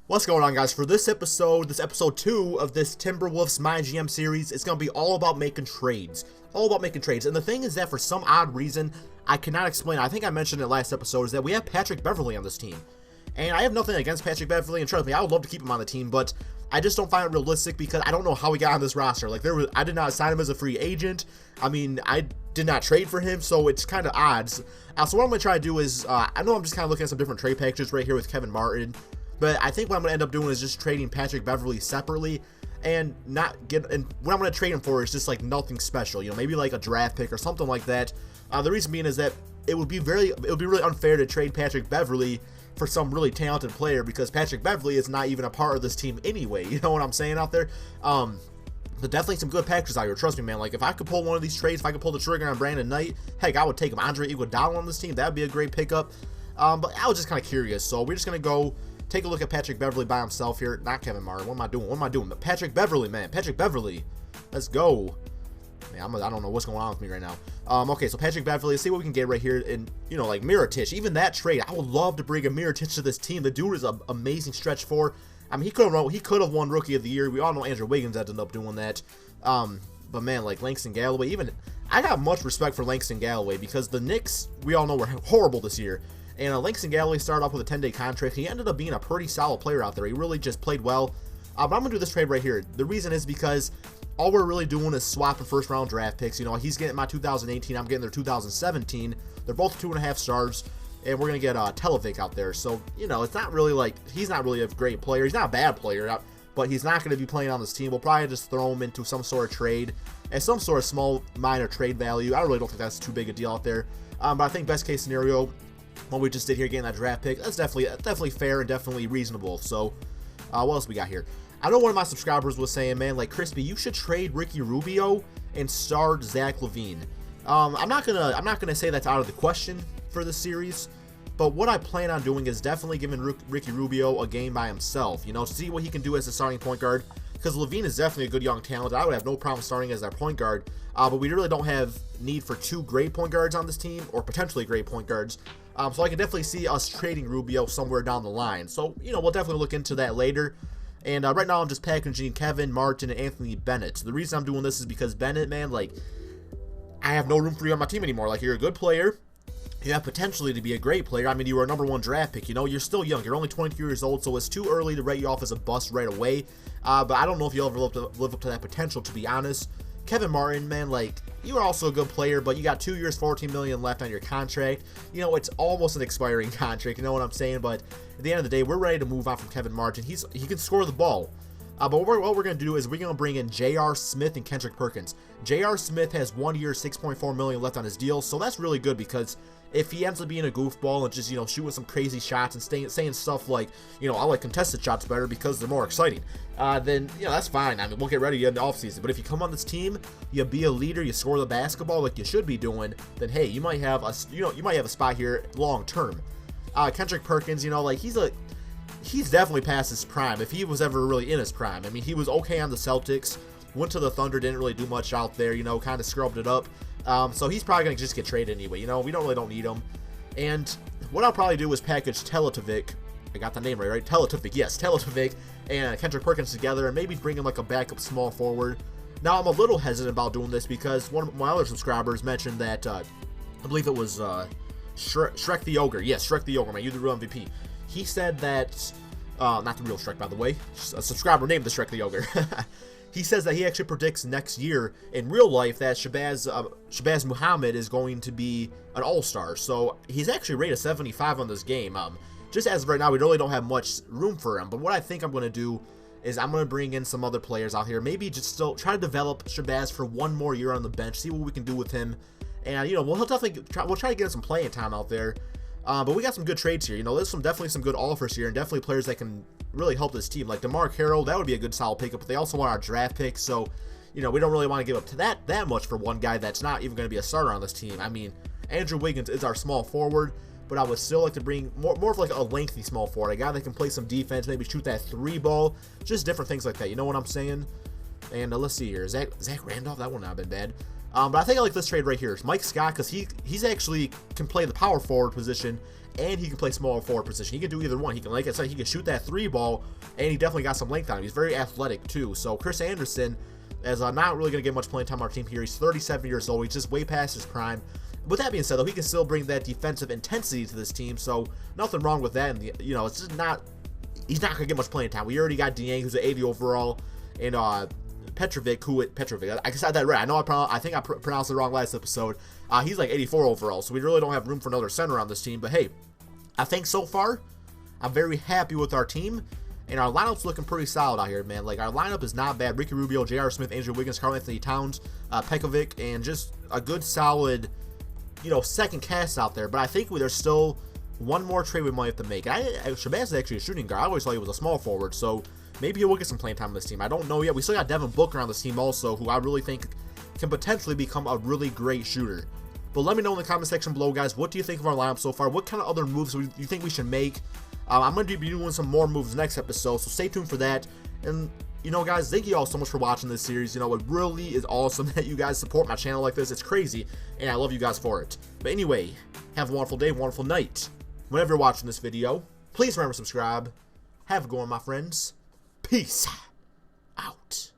What's going on, guys? For this episode 2 of this Timberwolves My GM series, it's going to be all about making trades. All about making trades. And the thing is that for some odd reason, I cannot explain, I think I mentioned it last episode, is that we have Patrick Beverley on this team. And I have nothing against Patrick Beverley, and trust me, I would love to keep him on the team, but I just don't find it realistic because I don't know how he got on this roster. Like, I did not sign him as a free agent. I mean, I did not trade for him, so it's kind of odd. So what I'm going to try to do is, I know I'm just kind of looking at some different trade packages right here with Kevin Martin. But I think what I'm going to end up doing is just trading Patrick Beverley separately and what I'm going to trade him for is just like nothing special, you know, maybe like a draft pick or something like that. The reason being is that it would be really unfair to trade Patrick Beverley for some really talented player because Patrick Beverley is not even a part of this team anyway. You know what I'm saying out there? But definitely some good packages out here. Trust me, man. Like, if I could pull one of these trades, if I could pull the trigger on Brandon Knight, heck, I would take him. Andre Iguodala on this team, that'd be a great pickup. But I was just kind of curious, so we're just going to go take a look at Patrick Beverley by himself here. Not Kevin Martin. What am I doing? But Patrick Beverley, man. Patrick Beverley. Let's go. Man, I don't know what's going on with me right now. Okay, so Patrick Beverley, let's see what we can get right here. And, you know, like Mirotic. Even that trade, I would love to bring a Mirotic to this team. The dude is an amazing stretch for. I mean, he could have won Rookie of the Year. We all know Andrew Wiggins ended up doing that. But, man, like Langston Galloway, even I got much respect for Langston Galloway because the Knicks, we all know, were horrible this year. And Langston Galloway started off with a 10-day contract. He ended up being a pretty solid player out there. He really just played well. But I'm going to do this trade right here. The reason is because all we're really doing is swapping first-round draft picks. You know, he's getting my 2018. I'm getting their 2017. They're both 2.5 stars. And we're going to get Televic out there. So, you know, it's not really like, he's not really a great player. He's not a bad player, but he's not going to be playing on this team. We'll probably just throw him into some sort of trade and some sort of small, minor trade value. I really don't think that's too big a deal out there. But I think best case scenario, what we just did here, getting that draft pick, that's definitely fair and definitely reasonable. So, what else we got here? I know one of my subscribers was saying, man, like, Crispy, you should trade Ricky Rubio and start Zach LaVine. I'm not gonna say that's out of the question for this series, but what I plan on doing is definitely giving Ricky Rubio a game by himself. You know, see what he can do as a starting point guard. Because LaVine is definitely a good young talent. I would have no problem starting as their point guard. But we really don't have need for two great point guards on this team, or potentially great point guards. So I can definitely see us trading Rubio somewhere down the line. So, you know, we'll definitely look into that later. And right now I'm just packaging Kevin Martin and Anthony Bennett. The reason I'm doing this is because Bennett, man, like, I have no room for you on my team anymore. Like, you're a good player. You have potentially to be a great player. I mean, you were a #1 draft pick. You know, you're still young. You're only 22 years old, so it's too early to write you off as a bust right away. But I don't know if you'll ever live up to that potential, to be honest. Kevin Martin, man, like, you are also a good player, but you got 2 years, $14 million left on your contract. You know, it's almost an expiring contract. You know what I'm saying? But at the end of the day, we're ready to move on from Kevin Martin. He can score the ball. But what we're going to do is we're going to bring in J.R. Smith and Kendrick Perkins. J.R. Smith has 1 year, $6.4 million left on his deal, so that's really good because if he ends up being a goofball and just, you know, shooting some crazy shots and saying stuff like, you know, I like contested shots better because they're more exciting, then, you know, that's fine. I mean, we'll get ready to you in the offseason. But if you come on this team, you be a leader, you score the basketball like you should be doing, then hey, you might have a spot here long term. Kendrick Perkins, you know, like he's definitely past his prime, if he was ever really in his prime. I mean, he was okay on the Celtics, went to the Thunder, didn't really do much out there, you know, kind of scrubbed it up. So he's probably going to just get traded anyway, you know, we don't need him. And what I'll probably do is package Teletovic, I got the name right? Teletovic, yes, Teletovic and Kendrick Perkins together and maybe bring him like a backup small forward. Now, I'm a little hesitant about doing this because one of my other subscribers mentioned that, I believe it was Shrek the Ogre. Yes, Shrek the Ogre, man, you're the real MVP. He said that, not the real Shrek, by the way, a subscriber named the Shrek the Ogre. He says that he actually predicts next year in real life that Shabazz Muhammad is going to be an all-star. So he's actually rated 75 on this game. Just as of right now, we really don't have much room for him. But what I think I'm going to do is I'm going to bring in some other players out here. Maybe just still try to develop Shabazz for 1 more year on the bench, see what we can do with him. And, you know, we'll try to get him some playing time out there. But we got some good trades here. You know, there's definitely some good offers here, and definitely players that can really help this team. Like DeMar Carroll, that would be a good solid pickup, but they also want our draft pick, so, you know, we don't really want to give up to that much for one guy that's not even going to be a starter on this team. I mean, Andrew Wiggins is our small forward, but I would still like to bring more of like a lengthy small forward, a guy that can play some defense, maybe shoot that 3 ball, just different things like that. You know what I'm saying? And let's see here, Zach Randolph, that would not have been bad. But I think I like this trade right here. It's Mike Scott, because he's actually can play the power forward position, and he can play small forward position. He can do either one. He can, like I said, he can shoot that 3 ball, and he definitely got some length on him. He's very athletic too. So Chris Anderson is not really going to get much playing time on our team here. He's 37 years old. He's just way past his prime. With that being said, though, he can still bring that defensive intensity to this team, so nothing wrong with that. And it's just not, he's not going to get much playing time. We already got Dieng, who's an 80 overall, and Petrovic, I said that right. I know I think I pronounced it wrong last episode. He's like 84 overall, so we really don't have room for another center on this team. But hey, I think so far, I'm very happy with our team. And our lineup's looking pretty solid out here, man. Like, our lineup is not bad. Ricky Rubio, J.R. Smith, Andrew Wiggins, Karl-Anthony Towns, Pekovic, and just a good, solid, second cast out there. But I think there's still one more trade we might have to make. Shabazz is actually a shooting guard. I always thought he was a small forward, so maybe he will get some playing time on this team. I don't know yet. We still got Devin Booker on this team also, who I really think can potentially become a really great shooter. But let me know in the comment section below, guys. What do you think of our lineup so far? What kind of other moves do you think we should make? I'm going to be doing some more moves next episode, so stay tuned for that. And, guys, thank you all so much for watching this series. It really is awesome that you guys support my channel like this. It's crazy, and I love you guys for it. But anyway, have a wonderful day, wonderful night. Whenever you're watching this video, please remember to subscribe. Have a good one, my friends. Peace out.